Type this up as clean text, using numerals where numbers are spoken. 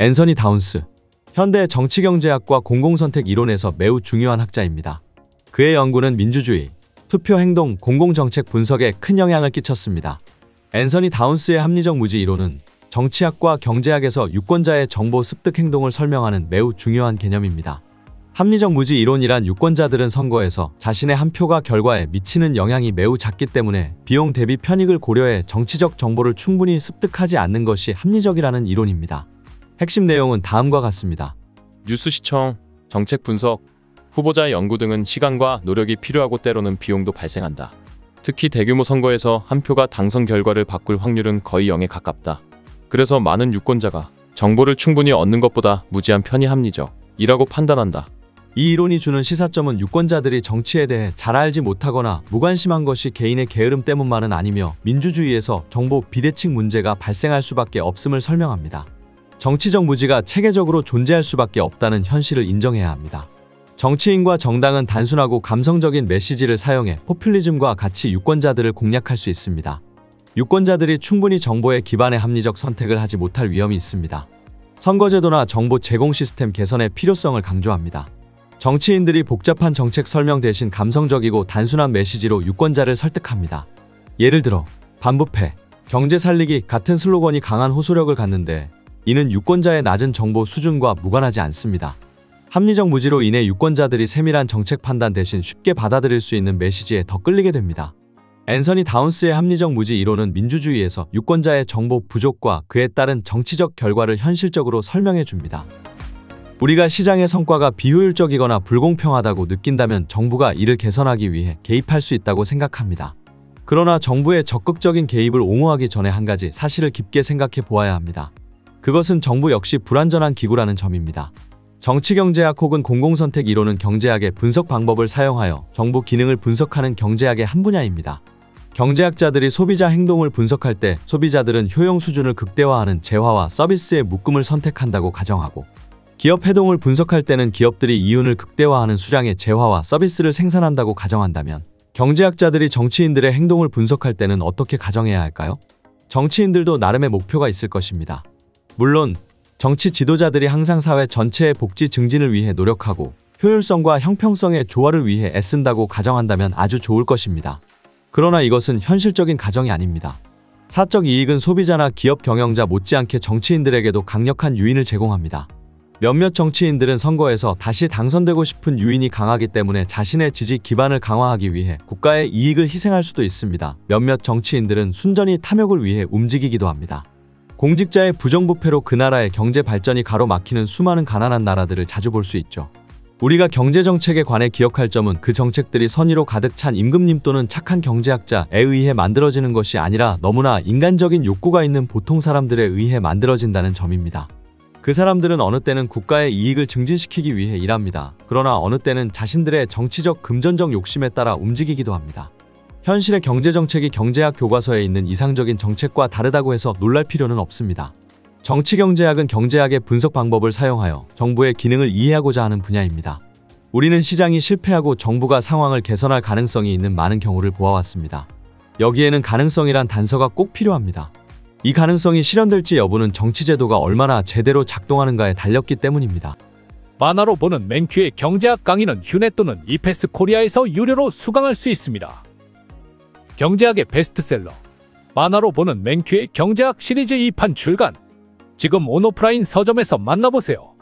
앤서니 다운스. 현대 정치경제학과 공공선택 이론에서 매우 중요한 학자입니다. 그의 연구는 민주주의, 투표 행동, 공공정책 분석에 큰 영향을 끼쳤습니다. 앤서니 다운스의 합리적 무지 이론은 정치학과 경제학에서 유권자의 정보 습득 행동을 설명하는 매우 중요한 개념입니다. 합리적 무지 이론이란 유권자들은 선거에서 자신의 한 표가 결과에 미치는 영향이 매우 작기 때문에 비용 대비 편익을 고려해 정치적 정보를 충분히 습득하지 않는 것이 합리적이라는 이론입니다. 핵심 내용은 다음과 같습니다. 뉴스 시청, 정책 분석, 후보자의 연구 등은 시간과 노력이 필요하고 때로는 비용도 발생한다. 특히 대규모 선거에서 한 표가 당선 결과를 바꿀 확률은 거의 0에 가깝다. 그래서 많은 유권자가 정보를 충분히 얻는 것보다 무지한 편이 합리적이라고 판단한다. 이 이론이 주는 시사점은 유권자들이 정치에 대해 잘 알지 못하거나 무관심한 것이 개인의 게으름 때문만은 아니며 민주주의에서 정보 비대칭 문제가 발생할 수밖에 없음을 설명합니다. 정치적 무지가 체계적으로 존재할 수밖에 없다는 현실을 인정해야 합니다. 정치인과 정당은 단순하고 감성적인 메시지를 사용해 포퓰리즘과 같이 유권자들을 공략할 수 있습니다. 유권자들이 충분히 정보에 기반해 합리적 선택을 하지 못할 위험이 있습니다. 선거제도나 정보 제공 시스템 개선의 필요성을 강조합니다. 정치인들이 복잡한 정책 설명 대신 감성적이고 단순한 메시지로 유권자를 설득합니다. 예를 들어 반부패, 경제 살리기 같은 슬로건이 강한 호소력을 갖는데 이는 유권자의 낮은 정보 수준과 무관하지 않습니다. 합리적 무지로 인해 유권자들이 세밀한 정책 판단 대신 쉽게 받아들일 수 있는 메시지에 더 끌리게 됩니다. 앤서니 다운스의 합리적 무지 이론은 민주주의에서 유권자의 정보 부족과 그에 따른 정치적 결과를 현실적으로 설명해 줍니다. 우리가 시장의 성과가 비효율적이거나 불공평하다고 느낀다면 정부가 이를 개선하기 위해 개입할 수 있다고 생각합니다. 그러나 정부의 적극적인 개입을 옹호하기 전에 한 가지 사실을 깊게 생각해 보아야 합니다. 그것은 정부 역시 불완전한 기구라는 점입니다. 정치경제학 혹은 공공선택 이론은 경제학의 분석 방법을 사용하여 정부 기능을 분석하는 경제학의 한 분야입니다. 경제학자들이 소비자 행동을 분석할 때 소비자들은 효용 수준을 극대화하는 재화와 서비스의 묶음을 선택한다고 가정하고 기업 해동을 분석할 때는 기업들이 이윤을 극대화하는 수량의 재화와 서비스를 생산한다고 가정한다면 경제학자들이 정치인들의 행동을 분석할 때는 어떻게 가정해야 할까요? 정치인들도 나름의 목표가 있을 것입니다. 물론 정치 지도자들이 항상 사회 전체의 복지 증진을 위해 노력하고 효율성과 형평성의 조화를 위해 애쓴다고 가정한다면 아주 좋을 것입니다. 그러나 이것은 현실적인 가정이 아닙니다. 사적 이익은 소비자나 기업 경영자 못지않게 정치인들에게도 강력한 유인을 제공합니다. 몇몇 정치인들은 선거에서 다시 당선되고 싶은 유인이 강하기 때문에 자신의 지지 기반을 강화하기 위해 국가의 이익을 희생할 수도 있습니다. 몇몇 정치인들은 순전히 탐욕을 위해 움직이기도 합니다. 공직자의 부정부패로 그 나라의 경제 발전이 가로막히는 수많은 가난한 나라들을 자주 볼 수 있죠. 우리가 경제정책에 관해 기억할 점은 그 정책들이 선의로 가득 찬 임금님 또는 착한 경제학자에 의해 만들어지는 것이 아니라 너무나 인간적인 욕구가 있는 보통 사람들에 의해 만들어진다는 점입니다. 그 사람들은 어느 때는 국가의 이익을 증진시키기 위해 일합니다. 그러나 어느 때는 자신들의 정치적 금전적 욕심에 따라 움직이기도 합니다. 현실의 경제정책이 경제학 교과서에 있는 이상적인 정책과 다르다고 해서 놀랄 필요는 없습니다. 정치경제학은 경제학의 분석 방법을 사용하여 정부의 기능을 이해하고자 하는 분야입니다. 우리는 시장이 실패하고 정부가 상황을 개선할 가능성이 있는 많은 경우를 보아왔습니다. 여기에는 가능성이란 단서가 꼭 필요합니다. 이 가능성이 실현될지 여부는 정치제도가 얼마나 제대로 작동하는가에 달렸기 때문입니다. 만화로 보는 맨큐의 경제학 강의는 휴넷 또는 이패스 코리아에서 유료로 수강할 수 있습니다. 경제학의 베스트셀러 만화로 보는 맨큐의 경제학 시리즈 2판 출간 지금 온오프라인 서점에서 만나보세요.